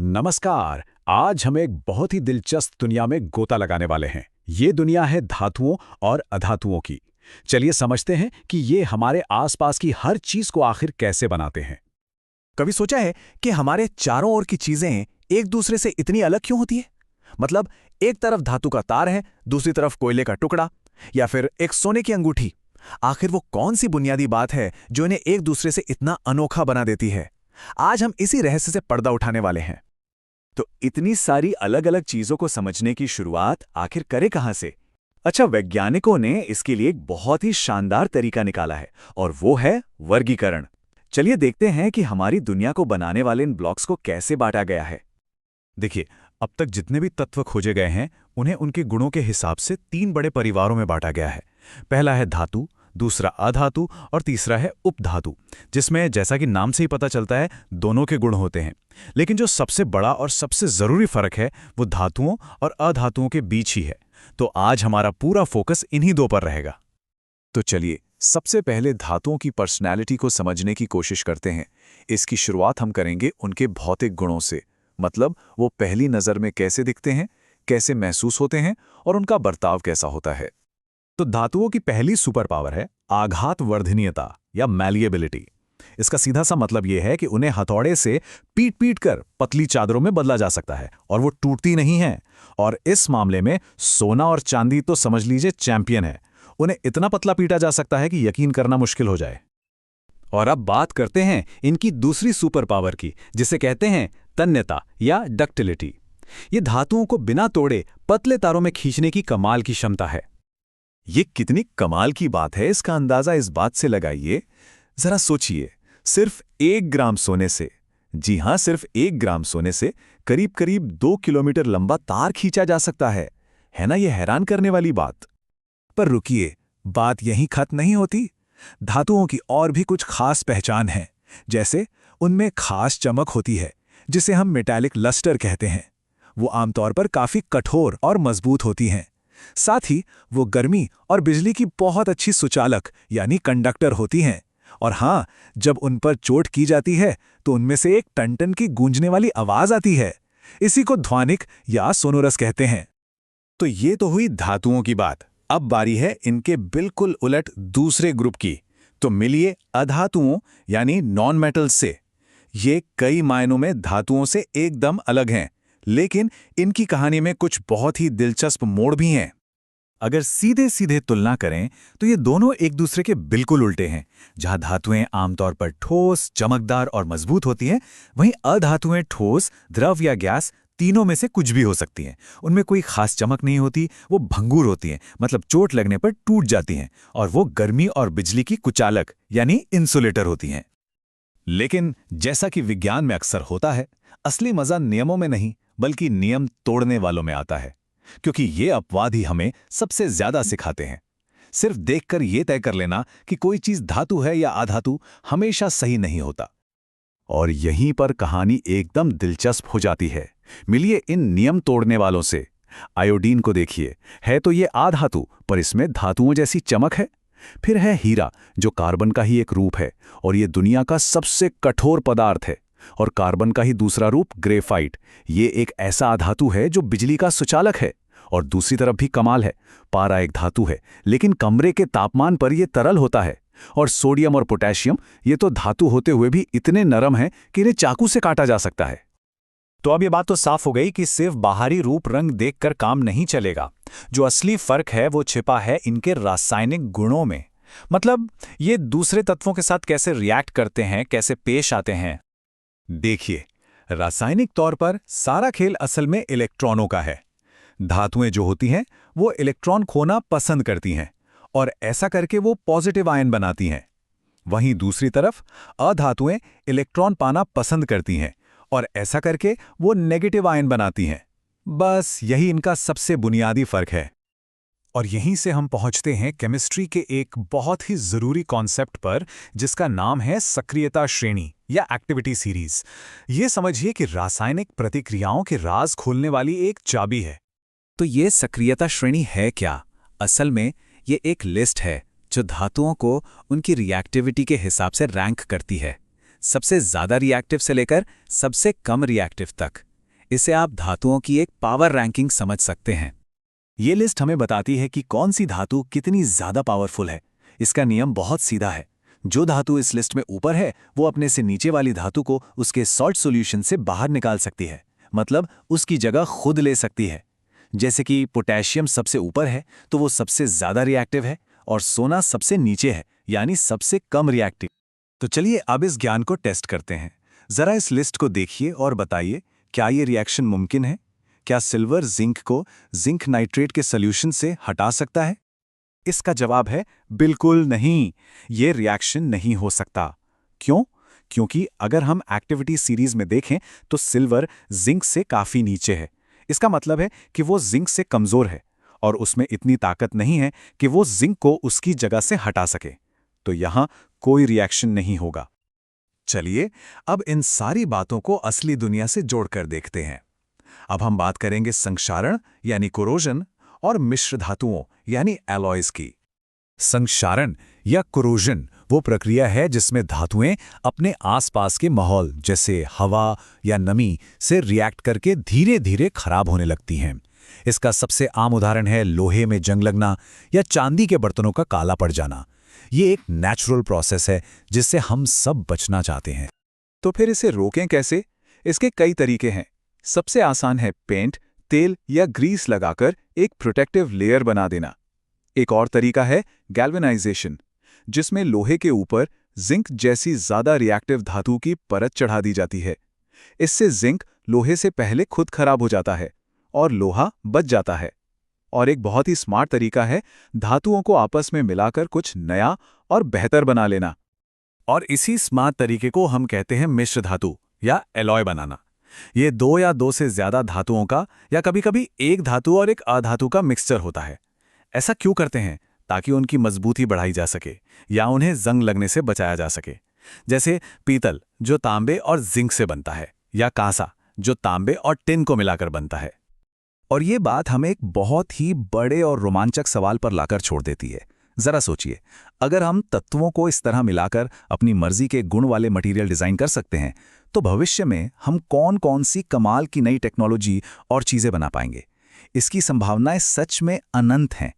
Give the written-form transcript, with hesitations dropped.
नमस्कार। आज हम एक बहुत ही दिलचस्प दुनिया में गोता लगाने वाले हैं। ये दुनिया है धातुओं और अधातुओं की। चलिए समझते हैं कि ये हमारे आसपास की हर चीज को आखिर कैसे बनाते हैं। कभी सोचा है कि हमारे चारों ओर की चीजें एक दूसरे से इतनी अलग क्यों होती है? मतलब एक तरफ धातु का तार है, दूसरी तरफ कोयले का टुकड़ा, या फिर एक सोने की अंगूठी। आखिर वो कौन सी बुनियादी बात है जो इन्हें एक दूसरे से इतना अनोखा बना देती है? आज हम इसी रहस्य से पर्दा उठाने वाले हैं। तो इतनी सारी अलग अलग चीजों को समझने की शुरुआत आखिर करें कहां से? अच्छा, वैज्ञानिकों ने इसके लिए एक बहुत ही शानदार तरीका निकाला है, और वो है वर्गीकरण। चलिए देखते हैं कि हमारी दुनिया को बनाने वाले इन ब्लॉक्स को कैसे बांटा गया है। देखिए, अब तक जितने भी तत्व खोजे गए हैं उन्हें उनके गुणों के हिसाब से 3 बड़े परिवारों में बांटा गया है। पहला है धातु, दूसरा अधातु और तीसरा है उपधातु, जिसमें जैसा कि नाम से ही पता चलता है दोनों के गुण होते हैं। लेकिन जो सबसे बड़ा और सबसे जरूरी फर्क है वो धातुओं और अधातुओं के बीच ही है। तो आज हमारा पूरा फोकस इन्हीं दो पर रहेगा। तो चलिए सबसे पहले धातुओं की पर्सनैलिटी को समझने की कोशिश करते हैं। इसकी शुरुआत हम करेंगे उनके भौतिक गुणों से, मतलब वो पहली नज़र में कैसे दिखते हैं, कैसे महसूस होते हैं और उनका बर्ताव कैसा होता है। तो धातुओं की पहली सुपर पावर है आघात वर्धनीयता या मैलिएबिलिटी। इसका सीधा सा मतलब यह है कि उन्हें हथौड़े से पीट पीट कर पतली चादरों में बदला जा सकता है और वो टूटती नहीं है। और इस मामले में सोना और चांदी तो समझ लीजिए चैंपियन है। उन्हें इतना पतला पीटा जा सकता है कि यकीन करना मुश्किल हो जाए। और अब बात करते हैं इनकी दूसरी सुपर पावर की, जिसे कहते हैं तन्यता या डक्टिलिटी। ये धातुओं को बिना तोड़े पतले तारों में खींचने की कमाल की क्षमता है। ये कितनी कमाल की बात है, इसका अंदाजा इस बात से लगाइए। जरा सोचिए, सिर्फ 1 ग्राम सोने से, जी हां, सिर्फ 1 ग्राम सोने से करीब करीब 2 किलोमीटर लंबा तार खींचा जा सकता है ना? ये हैरान करने वाली बात। पर रुकिए, बात यहीं खत्म नहीं होती। धातुओं की और भी कुछ खास पहचान है, जैसे उनमें खास चमक होती है जिसे हम मेटालिक लस्टर कहते हैं। वो आमतौर पर काफी कठोर और मजबूत होती हैं। साथ ही वो गर्मी और बिजली की बहुत अच्छी सुचालक यानी कंडक्टर होती हैं। और हाँ, जब उन पर चोट की जाती है तो उनमें से एक टन-टन की गूंजने वाली आवाज आती है। इसी को ध्वनिक या सोनोरस कहते हैं। तो ये तो हुई धातुओं की बात। अब बारी है इनके बिल्कुल उलट दूसरे ग्रुप की। तो मिलिए अधातुओं यानी नॉन मेटल्स से। ये कई मायनों में धातुओं से एकदम अलग हैं, लेकिन इनकी कहानी में कुछ बहुत ही दिलचस्प मोड़ भी हैं। अगर सीधे सीधे तुलना करें तो ये दोनों एक दूसरे के बिल्कुल उल्टे हैं। जहां धातुएं आमतौर पर ठोस, चमकदार और मजबूत होती हैं, वहीं अधातुएं ठोस, द्रव या गैस, तीनों में से कुछ भी हो सकती हैं। उनमें कोई खास चमक नहीं होती, वो भंगुर होती हैं, मतलब चोट लगने पर टूट जाती हैं। और वो गर्मी और बिजली की कुचालक यानी इंसुलेटर होती हैं। लेकिन जैसा कि विज्ञान में अक्सर होता है, असली मजा नियमों में नहीं बल्कि नियम तोड़ने वालों में आता है। क्योंकि ये अपवाद ही हमें सबसे ज्यादा सिखाते हैं। सिर्फ देखकर ये तय कर लेना कि कोई चीज धातु है या अधातु हमेशा सही नहीं होता। और यहीं पर कहानी एकदम दिलचस्प हो जाती है। मिलिए इन नियम तोड़ने वालों से। आयोडीन को देखिए, है तो ये अधातु, पर इसमें धातुओं जैसी चमक है। फिर है हीरा, जो कार्बन का ही एक रूप है और ये दुनिया का सबसे कठोर पदार्थ है। और कार्बन का ही दूसरा रूप ग्रेफाइट, ये एक ऐसा अधातु है जो बिजली का सुचालक है। और दूसरी तरफ भी कमाल है, पारा एक धातु है, लेकिन कमरे के तापमान पर यह तरल होता है। और सोडियम और पोटेशियम, ये तो धातु होते हुए भी इतने नरम हैं कि इन्हें चाकू से काटा जा सकता है। तो अब ये बात तो साफ हो गई कि सिर्फ बाहरी रूप रंग देखकर काम नहीं चलेगा। जो असली फर्क है वो छिपा है इनके रासायनिक गुणों में। मतलब ये दूसरे तत्वों के साथ कैसे रिएक्ट करते हैं, कैसे पेश आते हैं। देखिए, रासायनिक तौर पर सारा खेल असल में इलेक्ट्रॉनों का है। धातुएं जो होती हैं वो इलेक्ट्रॉन खोना पसंद करती हैं और ऐसा करके वो पॉजिटिव आयन बनाती हैं। वहीं दूसरी तरफ अधातुएं इलेक्ट्रॉन पाना पसंद करती हैं और ऐसा करके वो नेगेटिव आयन बनाती हैं। बस यही इनका सबसे बुनियादी फर्क है। और यहीं से हम पहुंचते हैं केमिस्ट्री के एक बहुत ही जरूरी कॉन्सेप्ट पर, जिसका नाम है सक्रियता श्रेणी या एक्टिविटी सीरीज। ये समझिए कि रासायनिक प्रतिक्रियाओं के राज खोलने वाली एक चाबी है। तो ये सक्रियता श्रेणी है क्या? असल में ये एक लिस्ट है जो धातुओं को उनकी रिएक्टिविटी के हिसाब से रैंक करती है, सबसे ज्यादा रिएक्टिव से लेकर सबसे कम रिएक्टिव तक। इसे आप धातुओं की एक पावर रैंकिंग समझ सकते हैं। ये लिस्ट हमें बताती है कि कौन सी धातु कितनी ज्यादा पावरफुल है। इसका नियम बहुत सीधा है। जो धातु इस लिस्ट में ऊपर है वो अपने से नीचे वाली धातु को उसके सॉल्ट सॉल्यूशन से बाहर निकाल सकती है, मतलब उसकी जगह खुद ले सकती है। जैसे कि पोटेशियम सबसे ऊपर है तो वो सबसे ज्यादा रिएक्टिव है, और सोना सबसे नीचे है यानी सबसे कम रिएक्टिव। तो चलिए अब इस ज्ञान को टेस्ट करते हैं। जरा इस लिस्ट को देखिए और बताइए, क्या ये रिएक्शन मुमकिन है? क्या सिल्वर जिंक को जिंक नाइट्रेट के सॉल्यूशन से हटा सकता है? इसका जवाब है बिल्कुल नहीं। ये रिएक्शन नहीं हो सकता। क्यों? क्योंकि अगर हम एक्टिविटी सीरीज में देखें तो सिल्वर जिंक से काफी नीचे है। इसका मतलब है कि वो जिंक से कमजोर है और उसमें इतनी ताकत नहीं है कि वो जिंक को उसकी जगह से हटा सके। तो यहां कोई रिएक्शन नहीं होगा। चलिए अब इन सारी बातों को असली दुनिया से जोड़कर देखते हैं। अब हम बात करेंगे संक्षारण यानी कोरोजन और मिश्र धातुओं यानी एलॉयज की। संक्षारण या कोरोजन वो प्रक्रिया है जिसमें धातुएं अपने आसपास के माहौल जैसे हवा या नमी से रिएक्ट करके धीरे धीरे खराब होने लगती हैं। इसका सबसे आम उदाहरण है लोहे में जंग लगना या चांदी के बर्तनों का काला पड़ जाना। ये एक नेचुरल प्रोसेस है जिससे हम सब बचना चाहते हैं। तो फिर इसे रोकें कैसे? इसके कई तरीके हैं। सबसे आसान है पेंट, तेल या ग्रीस लगाकर एक प्रोटेक्टिव लेयर बना देना। एक और तरीका है गैल्वेनाइजेशन, जिसमें लोहे के ऊपर जिंक जैसी ज्यादा रिएक्टिव धातु की परत चढ़ा दी जाती है। इससे जिंक लोहे से पहले खुद खराब हो जाता है और लोहा बच जाता है। और एक बहुत ही स्मार्ट तरीका है धातुओं को आपस में मिलाकर कुछ नया और बेहतर बना लेना। और इसी स्मार्ट तरीके को हम कहते हैं मिश्र धातु या एलॉय बनाना। ये दो या दो से ज्यादा धातुओं का या कभी-कभी एक धातु और एक अधातु का मिक्सचर होता है। ऐसा क्यों करते हैं? ताकि उनकी मजबूती बढ़ाई जा सके या उन्हें जंग लगने से बचाया जा सके। जैसे पीतल जो तांबे और जिंक से बनता है, या कांसा जो तांबे और टिन को मिलाकर बनता है। और ये बात हमें एक बहुत ही बड़े और रोमांचक सवाल पर लाकर छोड़ देती है। जरा सोचिए, अगर हम तत्वों को इस तरह मिलाकर अपनी मर्जी के गुण वाले मटेरियल डिजाइन कर सकते हैं, तो भविष्य में हम कौन कौन सी कमाल की नई टेक्नोलॉजी और चीजें बना पाएंगे। इसकी संभावनाएं सच में अनंत हैं।